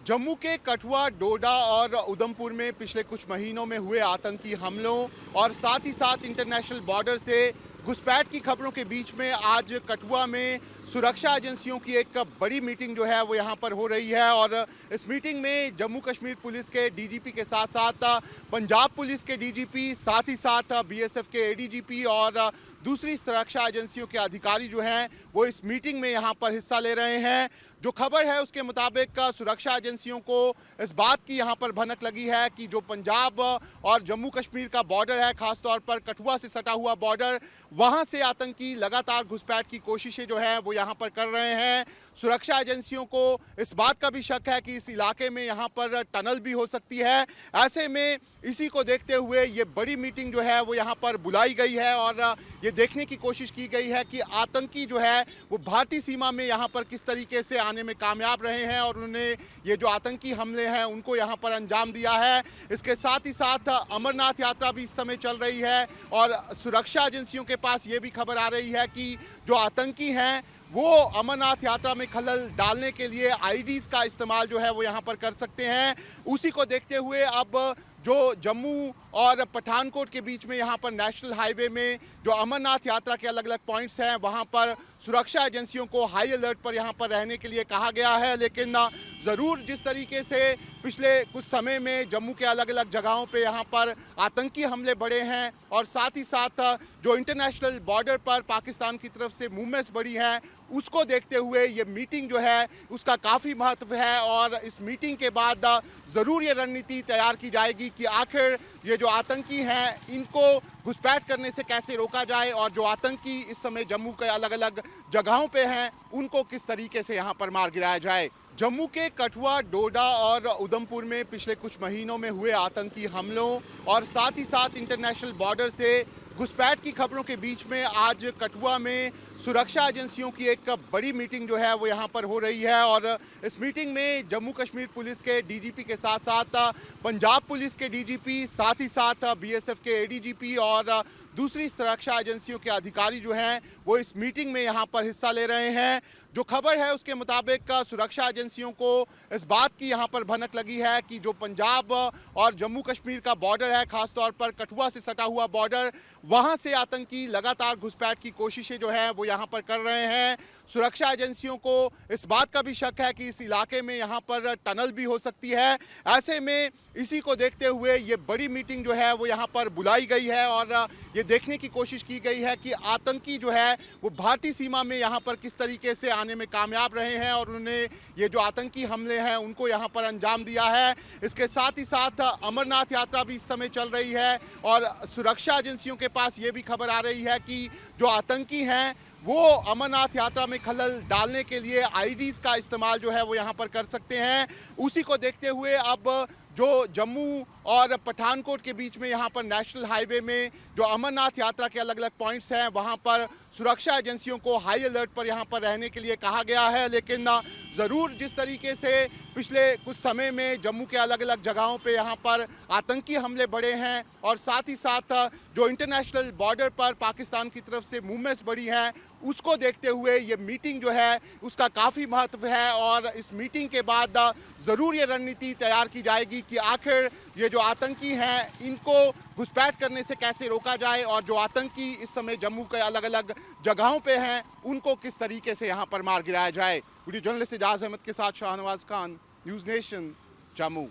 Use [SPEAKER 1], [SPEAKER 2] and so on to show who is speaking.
[SPEAKER 1] जम्मू के कठुआ, डोडा और उधमपुर में पिछले कुछ महीनों में हुए आतंकी हमलों और साथ ही साथ इंटरनेशनल बॉर्डर से घुसपैठ की खबरों के बीच में आज कठुआ में सुरक्षा एजेंसियों की एक बड़ी मीटिंग जो है वो यहाँ पर हो रही है। और इस मीटिंग में जम्मू कश्मीर पुलिस के डीजीपी के साथ साथ पंजाब पुलिस के डीजीपी, साथ ही साथ बीएसएफ के एडीजीपी और दूसरी सुरक्षा एजेंसियों के अधिकारी जो हैं वो इस मीटिंग में यहाँ पर हिस्सा ले रहे हैं। जो खबर है उसके मुताबिक सुरक्षा एजेंसियों को इस बात की यहाँ पर भनक लगी है कि जो पंजाब और जम्मू कश्मीर का बॉर्डर है, खासतौर पर कठुआ से सटा हुआ बॉर्डर, वहाँ से आतंकी लगातार घुसपैठ की कोशिशें जो है वो यहाँ पर कर रहे हैं। सुरक्षा एजेंसियों को इस बात का भी शक है कि इस इलाके में यहाँ पर टनल भी हो सकती है। ऐसे में इसी को देखते हुए ये बड़ी मीटिंग जो है वो यहाँ पर बुलाई गई है और ये देखने की कोशिश की गई है कि आतंकी जो है वो भारतीय सीमा में यहाँ पर किस तरीके से आने में कामयाब रहे हैं और उन्होंने ये जो आतंकी हमले हैं उनको यहाँ पर अंजाम दिया है। इसके साथ ही साथ अमरनाथ यात्रा भी इस समय चल रही है और सुरक्षा एजेंसियों के पास ये भी खबर आ रही है कि जो आतंकी हैं वो अमरनाथ यात्रा में खलल डालने के लिए आईडीज का इस्तेमाल जो है वो यहाँ पर कर सकते हैं। उसी को देखते हुए अब जो जम्मू और पठानकोट के बीच में यहाँ पर नेशनल हाईवे में जो अमरनाथ यात्रा के अलग अलग पॉइंट्स हैं वहाँ पर सुरक्षा एजेंसियों को हाई अलर्ट पर यहाँ पर रहने के लिए कहा गया है। लेकिन ज़रूर जिस तरीके से पिछले कुछ समय में जम्मू के अलग अलग जगहों पे यहाँ पर आतंकी हमले बढ़े हैं और साथ ही साथ जो इंटरनेशनल बॉर्डर पर पाकिस्तान की तरफ से मूवमेंट्स बढ़ी हैं, उसको देखते हुए ये मीटिंग जो है उसका काफ़ी महत्व है। और इस मीटिंग के बाद ज़रूर ये रणनीति तैयार की जाएगी कि आखिर ये जो आतंकी हैं इनको घुसपैठ करने से कैसे रोका जाए और जो आतंकी इस समय जम्मू के अलग अलग जगहों पे हैं उनको किस तरीके से यहाँ पर मार गिराया जाए। जम्मू के कठुआ, डोडा और उधमपुर में पिछले कुछ महीनों में हुए आतंकी हमलों और साथ ही साथ इंटरनेशनल बॉर्डर से घुसपैठ की खबरों के बीच में आज कठुआ में सुरक्षा एजेंसियों की एक बड़ी मीटिंग जो है वो यहाँ पर हो रही है। और इस मीटिंग में जम्मू कश्मीर पुलिस के डीजीपी के साथ साथ पंजाब पुलिस के डीजीपी, साथ ही साथ बीएसएफ के एडीजीपी और दूसरी सुरक्षा एजेंसियों के अधिकारी जो हैं वो इस मीटिंग में यहाँ पर हिस्सा ले रहे हैं। जो खबर है उसके मुताबिक सुरक्षा एजेंसियों को इस बात की यहाँ पर भनक लगी है कि जो पंजाब और जम्मू कश्मीर का बॉर्डर है, खासतौर पर कठुआ से सटा हुआ बॉर्डर, वहाँ से आतंकी लगातार घुसपैठ की कोशिशें जो है वो यहाँ पर कर रहे हैं। सुरक्षा एजेंसियों को इस बात का भी शक है कि इस इलाके में यहाँ पर टनल भी हो सकती है। ऐसे में इसी को देखते हुए ये बड़ी मीटिंग जो है वो यहाँ पर बुलाई गई है और ये देखने की कोशिश की गई है कि आतंकी जो है वो भारतीय सीमा में यहाँ पर किस तरीके से आने में कामयाब रहे हैं और उन्होंने ये जो आतंकी हमले हैं उनको यहाँ पर अंजाम दिया है। इसके साथ ही साथ अमरनाथ यात्रा भी इस समय चल रही है और सुरक्षा एजेंसियों के पास ये भी खबर आ रही है कि जो आतंकी हैं वो अमरनाथ यात्रा में खलल डालने के लिए आईडीज का इस्तेमाल जो है वो यहाँ पर कर सकते हैं। उसी को देखते हुए अब जो जम्मू और पठानकोट के बीच में यहाँ पर नेशनल हाईवे में जो अमरनाथ यात्रा के अलग अलग पॉइंट्स हैं वहाँ पर सुरक्षा एजेंसियों को हाई अलर्ट पर यहाँ पर रहने के लिए कहा गया है। लेकिन ज़रूर जिस तरीके से पिछले कुछ समय में जम्मू के अलग अलग जगहों पे यहाँ पर आतंकी हमले बढ़े हैं और साथ ही साथ जो इंटरनेशनल बॉर्डर पर पाकिस्तान की तरफ से मूवमेंट्स बढ़ी हैं, उसको देखते हुए ये मीटिंग जो है उसका काफ़ी महत्व है। और इस मीटिंग के बाद ज़रूर ये रणनीति तैयार की जाएगी कि आखिर ये जो आतंकी हैं इनको घुसपैठ करने से कैसे रोका जाए और जो आतंकी इस समय जम्मू के अलग अलग जगहों पे हैं उनको किस तरीके से यहाँ पर मार गिराया जाए। वीडियो जर्नलिस्ट एजाज अहमद के साथ शाहनवाज खान, न्यूज़ नेशन, जम्मू।